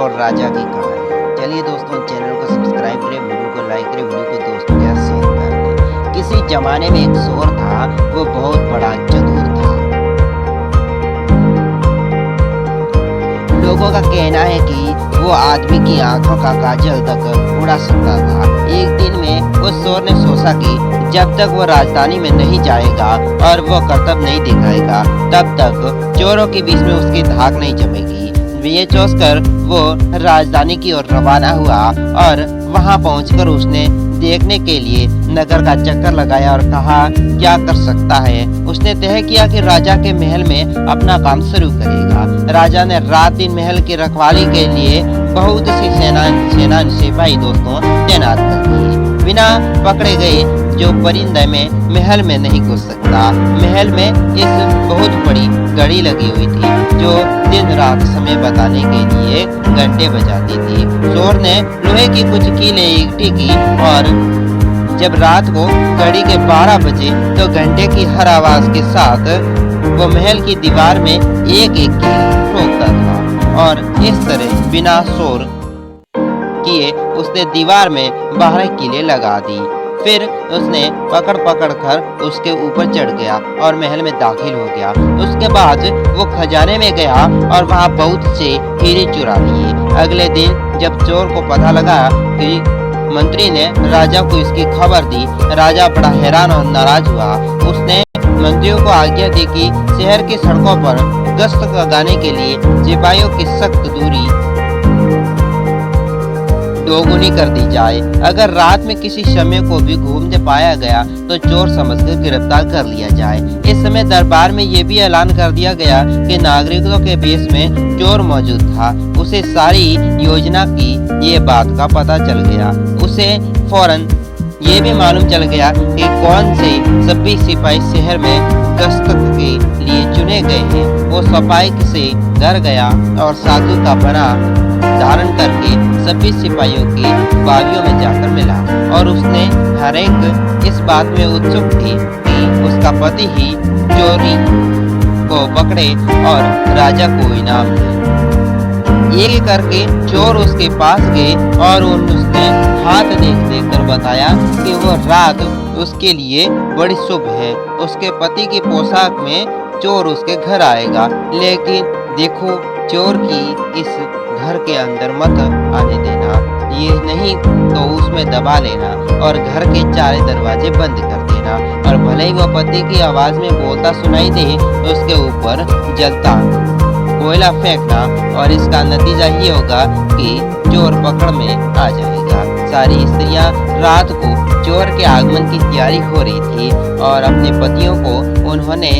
और राजा की कहानी। चलिए दोस्तों, चैनल को सब्सक्राइब करें, वीडियो को लाइक करें, वीडियो को दोस्तों के साथ शेयर कर दें। किसी जमाने में एक चोर था, वो बहुत बड़ा चतुर था। लोगों का कहना है कि वो आदमी की आंखों का काजल तक उड़ा सकता था। एक दिन में उस चोर ने सोचा कि जब तक वो राजधानी में नहीं जाएगा और वो करतब नहीं दिखाएगा, तब तक चोरों के बीच में उसकी धाक नहीं जमेगी। ये सोचकर वो राजधानी की ओर रवाना हुआ और वहां पहुंचकर उसने देखने के लिए नगर का चक्कर लगाया और कहा क्या कर सकता है। उसने तय किया कि राजा के महल में अपना काम शुरू करेगा। राजा ने रात दिन महल की रखवाली के लिए बहुत सी सेना सिपाही दोस्तों तैनात कर दिए। बिना पकड़े गए जो परिंदे में महल में नहीं घुस सकता। महल में एक बहुत बड़ी घड़ी लगी हुई थी जो दिन रात समय बताने के लिए घंटे बजाती थी। चोर ने लोहे की कुछ कीलें इकट्ठी की और जब रात को घड़ी के 12 बजे तो घंटे की हर आवाज के साथ वो महल की दीवार में एक एक कील ठोकता था और इस तरह बिना शोर किए उसने दीवार में 12 कीलें लगा दी। फिर उसने पकड़ कर उसके ऊपर चढ़ गया और महल में दाखिल हो गया। उसके बाद वो खजाने में गया और वहाँ बहुत से हीरे चुरा लिए। अगले दिन जब चोर को पता लगा कि मंत्री ने राजा को इसकी खबर दी, राजा बड़ा हैरान और नाराज हुआ। उसने मंत्रियों को आज्ञा दी कि शहर की सड़कों पर गश्त लगाने के लिए सिपाहियों की सख्त दूरी दोगुनी कर दी जाए। अगर रात में किसी समय को भी घूमने पाया गया तो चोर समझकर गिरफ्तार कर लिया जाए। इस समय दरबार में ये भी ऐलान कर दिया गया कि नागरिकों के बीच में चोर मौजूद था। उसे सारी योजना की ये बात का पता चल गया। उसे फौरन ये भी मालूम चल गया कि कौन से सभी सिपाही शहर में गश्त के लिए चुने गए हैं। वो सिपाही से डर गया और साधु का बना धारण करके सभी सिपाहियों की बावियों में जाकर मिला और उसने हर एक इस बात में उत्सुक थी कि उसका पति ही चोरी को पकड़े और राजा को इनाम दे। ये करके चोर उसके पास गए और उसने हाथ देख कर बताया कि वो रात उसके लिए बड़ी शुभ है। उसके पति की पोशाक में चोर उसके घर आएगा, लेकिन देखो चोर की इस घर के अंदर मत आने देना, ये नहीं तो उसमें दबा लेना और घर के चारे दरवाजे बंद कर देना और भले ही वह पति की आवाज में बोलता सुनाई दे तो उसके ऊपर जलता कोयला फेंकना और इसका नतीजा ये होगा कि चोर पकड़ में आ जाएगा। सारी स्त्रियां रात को चोर के आगमन की तैयारी हो रही थी और अपने पतियों को उन्होंने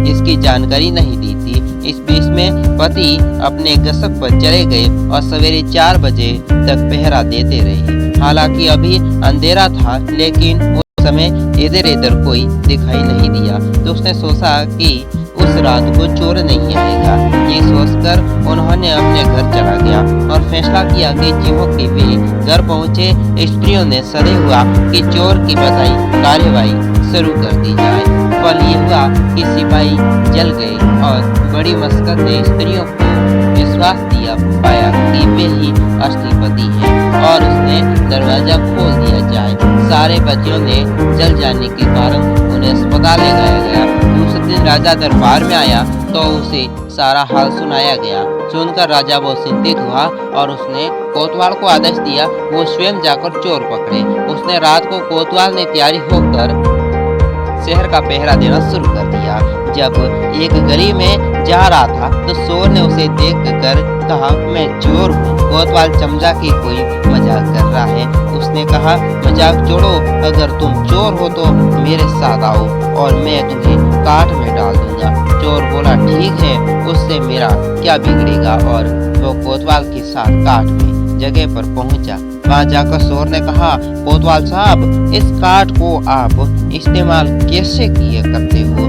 इसकी जानकारी नहीं दी थी। इस बीच में पति अपने गश्त पर चले गए और सवेरे 4 बजे तक पहरा देते रहे। हालांकि अभी अंधेरा था, लेकिन उस समय इधर कोई दिखाई नहीं दिया। तो उसने सोचा कि उस रात को चोर नहीं आएगा। ये सोचकर उन्होंने अपने घर चला गया और फैसला किया कि ज्यों कि वे घर पहुंचे स्त्रियों ने सदे हुआ कि चोर की बताई कार्यवाही शुरू कर दी जाए। फल ये हुआ कि सिपाही जल गए और बड़ी मशक्कत ने स्त्रियों को विश्वास दिया पाया कि वे ही असली पति हैं और उसने दरवाजा खोल दिया जाए। सारे बच्चियों ने जल जाने के कारण उन्हें अस्पताल ले जाया गया। दूसरे दिन राजा दरबार में आया तो उसे सारा हाल सुनाया गया। सुनकर राजा बहुत चिंतित हुआ और उसने कोतवाल को आदेश दिया वो स्वयं जाकर चोर पकड़े। उसने रात को कोतवाल ने तैयारी होकर शहर का पहरा देना शुरू कर दिया। जब एक गली में जा रहा था तो चोर ने उसे देखकर कहा मैं चोर हूँ। कोतवाल समझा कि कोई मजाक कर रहा है। उसने कहा मजाक छोड़ो, अगर तुम चोर हो तो मेरे साथ आओ और मैं तुम्हें काट में डाल दूंगा। चोर बोला ठीक है, उससे मेरा क्या बिगड़ेगा, और वो कोतवाल के साथ काट में जगह पर पहुंचा। वहां जाकर चोर ने कहा कोतवाल साहब, इस काट को आप इस्तेमाल कैसे किए करते हो,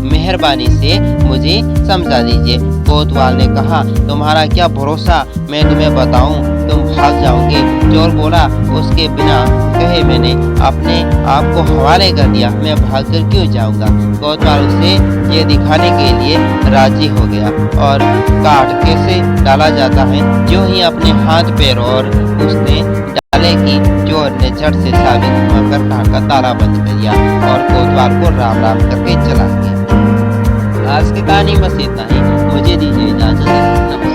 मेहरबानी से मुझे समझा दीजिए। कोतवाल ने कहा तुम्हारा क्या भरोसा, मैं तुम्हें बताऊं तुम भाग जाओगे। चोर बोला, उसके बिना कहे मैंने अपने आप को हवाले कर दिया, मैं भागकर क्यों जाऊंगा। कोतवाल उसे ये दिखाने के लिए राजी हो गया और काट कैसे डाला जाता है जो ही अपने हाथ पैर और उसने डाले कि चोर ने झट से चाबी घुमाकर कार का ताला बंद कर दिया और कोतवाल को राम राम करके चला गया। आज की कहानी बस इतना ही, मुझे दीजिए इजाजत, नमस्कार।